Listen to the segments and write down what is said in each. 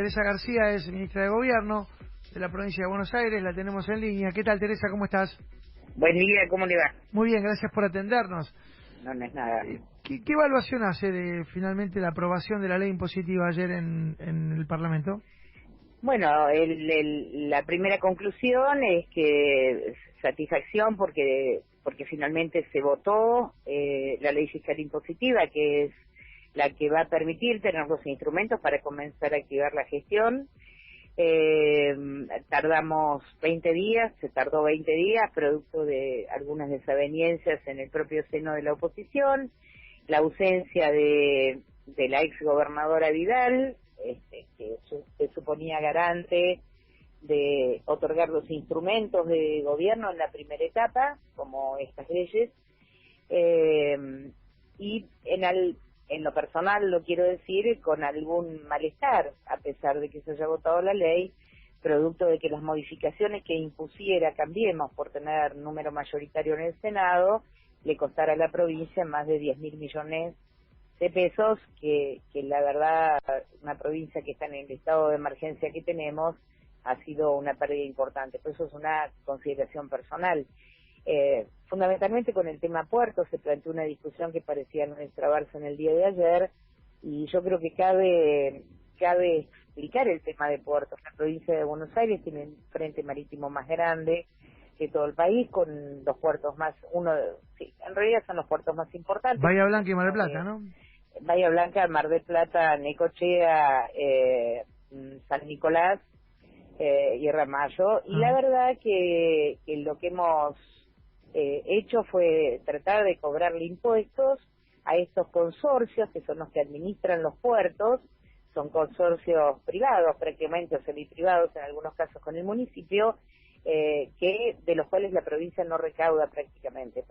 Teresa García es ministra de Gobierno de la provincia de Buenos Aires, la tenemos en línea. ¿Qué tal, Teresa? ¿Cómo estás? Buen día, ¿cómo le va? Muy bien, gracias por atendernos. No, no es nada. ¿Qué evaluación hace de finalmente la aprobación de la ley impositiva ayer en el Parlamento? Bueno, la primera conclusión es que satisfacción porque finalmente se votó la ley fiscal impositiva, que es la que va a permitir tener los instrumentos para comenzar a activar la gestión. Tardamos 20 días, se tardó 20 días, producto de algunas desavenencias en el propio seno de la oposición, la ausencia de la ex gobernadora Vidal, que se suponía garante de otorgar los instrumentos de gobierno en la primera etapa, como estas leyes, y en lo personal, lo quiero decir, con algún malestar, a pesar de que se haya votado la ley, producto de que las modificaciones que impusiera Cambiemos por tener número mayoritario en el Senado, le costara a la provincia más de 10.000 millones de pesos, que la verdad, una provincia que está en el estado de emergencia que tenemos, ha sido una pérdida importante. Por eso es una consideración personal. Fundamentalmente con el tema puertos se planteó una discusión que parecía no destrabarse en el día de ayer, y yo creo que cabe explicar el tema de puertos. La provincia de Buenos Aires tiene el frente marítimo más grande que todo el país, con los puertos más, en realidad son los puertos más importantes. Bahía Blanca y Mar del Plata, ¿no? Bahía Blanca, Mar del Plata, Necochea, San Nicolás y Ramallo. Y la verdad que lo que hemos hecho fue tratar de cobrarle impuestos a estos consorcios, que son los que administran los puertos. Son consorcios privados, prácticamente, o semiprivados en algunos casos con el municipio, de los cuales la provincia no recauda prácticamente.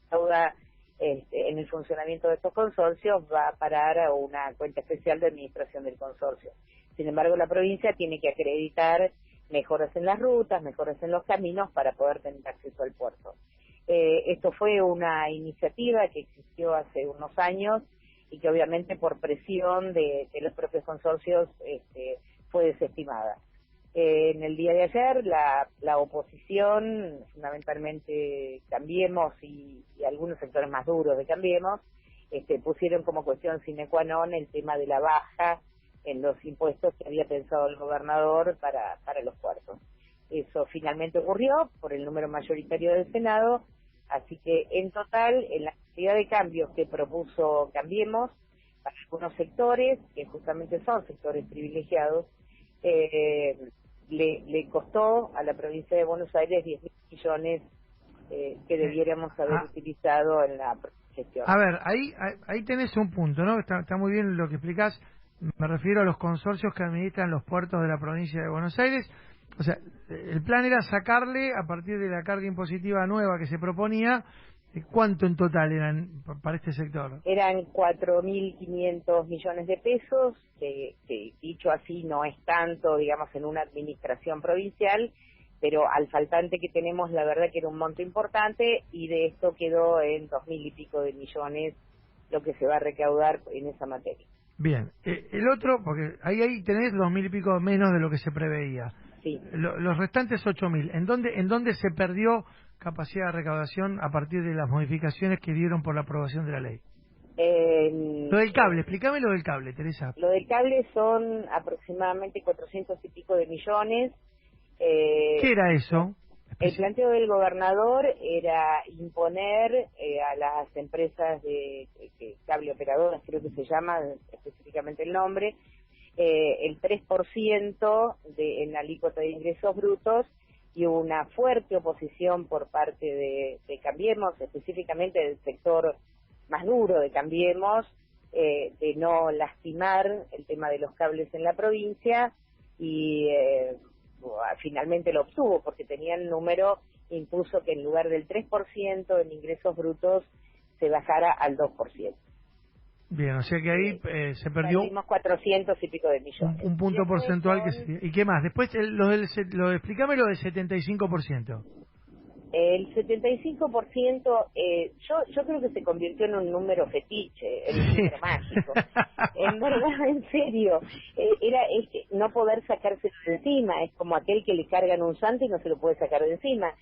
Recauda en el funcionamiento de estos consorcios, va a parar a una cuenta especial de administración del consorcio. Sin embargo, la provincia tiene que acreditar mejoras en las rutas, mejoras en los caminos para poder tener acceso al puerto. Esto fue una iniciativa que existió hace unos años y que obviamente por presión de los propios consorcios fue desestimada. En el día de ayer la oposición, fundamentalmente Cambiemos y algunos sectores más duros de Cambiemos, pusieron como cuestión sine qua non el tema de la baja en los impuestos que había pensado el gobernador para los puertos. Eso finalmente ocurrió por el número mayoritario del Senado, así que en total, en la cantidad de cambios que propuso Cambiemos para algunos sectores, que justamente son sectores privilegiados, le costó a la provincia de Buenos Aires 10.000 millones que debiéramos haber utilizado en la gestión. A ver, ahí tenés un punto, ¿no? Está muy bien lo que explicás. Me refiero a los consorcios que administran los puertos de la provincia de Buenos Aires. O sea, el plan era sacarle, a partir de la carga impositiva nueva que se proponía, ¿cuánto en total eran para este sector? Eran 4.500 millones de pesos, que dicho así no es tanto, digamos, en una administración provincial, pero al faltante que tenemos, la verdad que era un monto importante, y de esto quedó en 2.000 y pico de millones lo que se va a recaudar en esa materia. Bien, el otro, porque ahí tenés 2.000 y pico menos de lo que se preveía. Sí. Los restantes 8.000, ¿en dónde se perdió capacidad de recaudación a partir de las modificaciones que dieron por la aprobación de la ley? Lo del cable, explícame lo del cable, Teresa. Lo del cable son aproximadamente 400 y pico de millones. ¿Qué era eso? El planteo del gobernador era imponer a las empresas de cable operadoras, creo que se llama específicamente el nombre, el 3% en la alícuota de ingresos brutos, y una fuerte oposición por parte de Cambiemos, específicamente del sector más duro de Cambiemos, de no lastimar el tema de los cables en la provincia, y finalmente lo obtuvo, porque tenía el número, impuso que en lugar del 3% en ingresos brutos se bajara al 2%. Bien, o sea que ahí se perdió... Perdimos 400 y pico de millones. Un punto porcentual ¿Y qué más? Después, explícame lo del 75%. El 75%, yo creo que se convirtió en un número fetiche, en un número mágico. En verdad, en serio, era no poder sacárselo de encima, es como aquel que le cargan un santo y no se lo puede sacar de encima.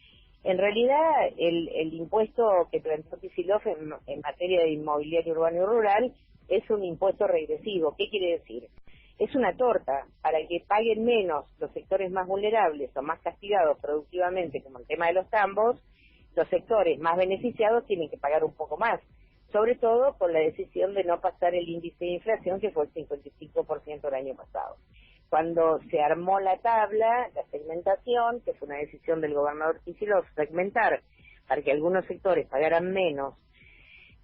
En realidad, el impuesto que planteó Kicillof en materia de inmobiliario urbano y rural es un impuesto regresivo. ¿Qué quiere decir? Es una torta para que paguen menos los sectores más vulnerables o más castigados productivamente, como el tema de los tambos. Los sectores más beneficiados tienen que pagar un poco más, sobre todo con la decisión de no pasar el índice de inflación, que fue el 55% el año pasado. Cuando se armó la tabla, la segmentación, que fue una decisión del gobernador Kicillof, segmentar para que algunos sectores pagaran menos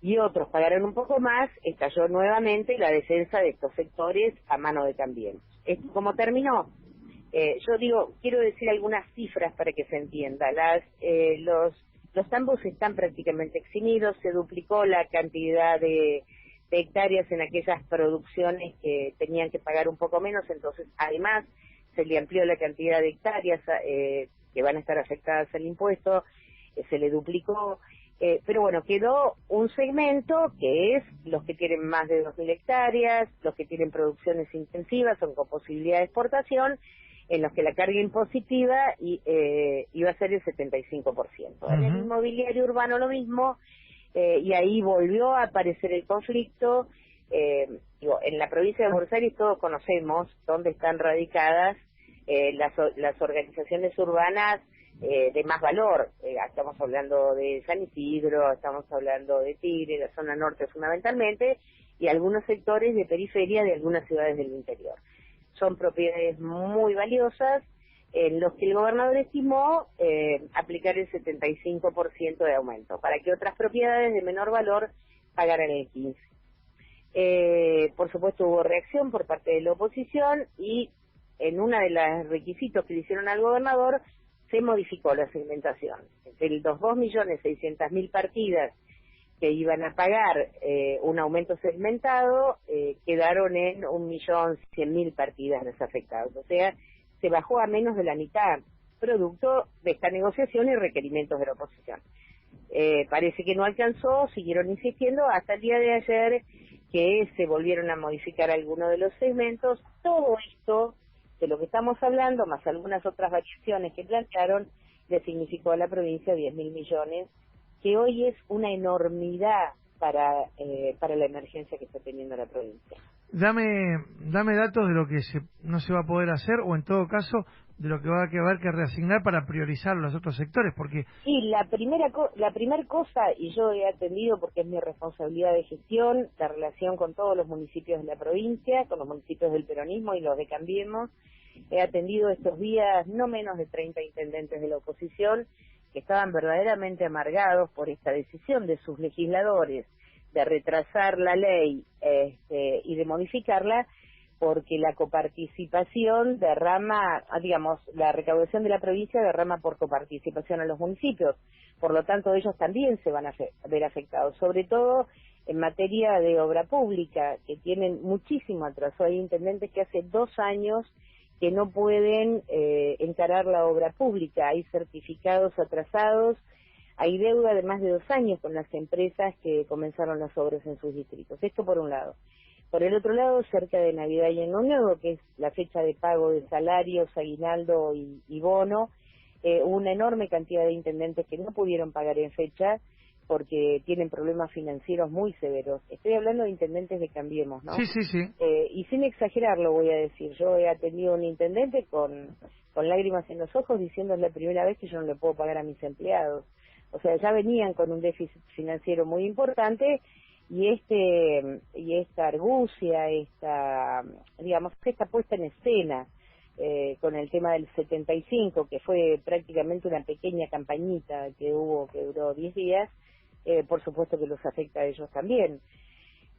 y otros pagaran un poco más, estalló nuevamente la defensa de estos sectores a mano de Cambiemos. ¿Esto cómo terminó? Quiero decir algunas cifras para que se entienda. Los tambos están prácticamente eximidos, se duplicó la cantidad de hectáreas en aquellas producciones que tenían que pagar un poco menos, entonces además se le amplió la cantidad de hectáreas que van a estar afectadas al impuesto, se le duplicó, pero bueno, quedó un segmento que es los que tienen más de 2.000 hectáreas, los que tienen producciones intensivas o con posibilidad de exportación, en los que la carga impositiva iba a ser el 75%. En el inmobiliario urbano lo mismo, y ahí volvió a aparecer el conflicto. En la provincia de Buenos Aires todos conocemos dónde están radicadas las organizaciones urbanas de más valor. Estamos hablando de San Isidro, estamos hablando de Tigre, la zona norte fundamentalmente, y algunos sectores de periferia de algunas ciudades del interior. Son propiedades muy valiosas en los que el gobernador estimó aplicar el 75% de aumento, para que otras propiedades de menor valor pagaran el 15%. Por supuesto hubo reacción por parte de la oposición y en uno de los requisitos que le hicieron al gobernador se modificó la segmentación. De los 2.600.000 partidas que iban a pagar un aumento segmentado, quedaron en 1.100.000 partidas desafectadas. O sea, se bajó a menos de la mitad, producto de esta negociación y requerimientos de la oposición. Parece que no alcanzó, siguieron insistiendo hasta el día de ayer que se volvieron a modificar algunos de los segmentos. Todo esto de lo que estamos hablando, más algunas otras variaciones que plantearon, le significó a la provincia 10.000 millones, que hoy es una enormidad para la emergencia que está teniendo la provincia. Dame datos de lo que no se va a poder hacer, o en todo caso de lo que va a haber que reasignar para priorizar los otros sectores, porque... Sí, la primera cosa, y yo he atendido porque es mi responsabilidad de gestión, la relación con todos los municipios de la provincia, con los municipios del peronismo y los de Cambiemos. He atendido estos días no menos de 30 intendentes de la oposición que estaban verdaderamente amargados por esta decisión de sus legisladores de retrasar la ley y de modificarla, porque la coparticipación derrama, la recaudación de la provincia derrama por coparticipación a los municipios. Por lo tanto, ellos también se van a ver afectados, sobre todo en materia de obra pública, que tienen muchísimo atraso. Hay intendentes que hace 2 años que no pueden encarar la obra pública, hay certificados atrasados, hay deuda de más de 2 años con las empresas que comenzaron las obras en sus distritos. Esto por un lado. Por el otro lado, cerca de Navidad y Año Nuevo, que es la fecha de pago de salarios, aguinaldo y bono, hubo una enorme cantidad de intendentes que no pudieron pagar en fecha porque tienen problemas financieros muy severos. Estoy hablando de intendentes de Cambiemos, ¿no? Sí, sí, sí. Y sin exagerarlo voy a decir, yo he atendido a un intendente con lágrimas en los ojos diciendo es la primera vez que yo no le puedo pagar a mis empleados. O sea, ya venían con un déficit financiero muy importante y esta argucia, esta puesta en escena con el tema del 75, que fue prácticamente una pequeña campañita que duró 10 días, por supuesto que los afecta a ellos también.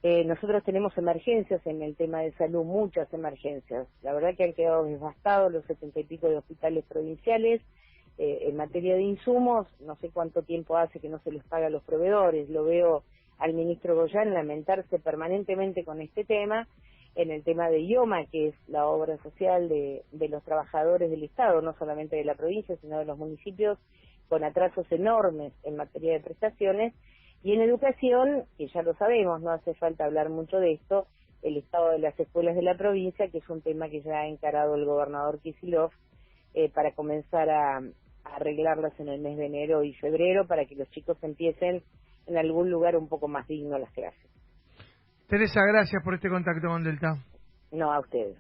Nosotros tenemos emergencias en el tema de salud, muchas emergencias. La verdad que han quedado devastados los 70 y pico de hospitales provinciales. En materia de insumos, no sé cuánto tiempo hace que no se les paga a los proveedores. Lo veo al ministro Goyán lamentarse permanentemente con este tema, en el tema de IOMA, que es la obra social de los trabajadores del Estado, no solamente de la provincia, sino de los municipios, con atrasos enormes en materia de prestaciones. Y en educación, que ya lo sabemos, no hace falta hablar mucho de esto, el estado de las escuelas de la provincia, que es un tema que ya ha encarado el gobernador Kicillof, para comenzar a arreglarlas en el mes de enero y febrero, para que los chicos empiecen en algún lugar un poco más digno las clases. Teresa, gracias por este contacto con Delta. No, a ustedes.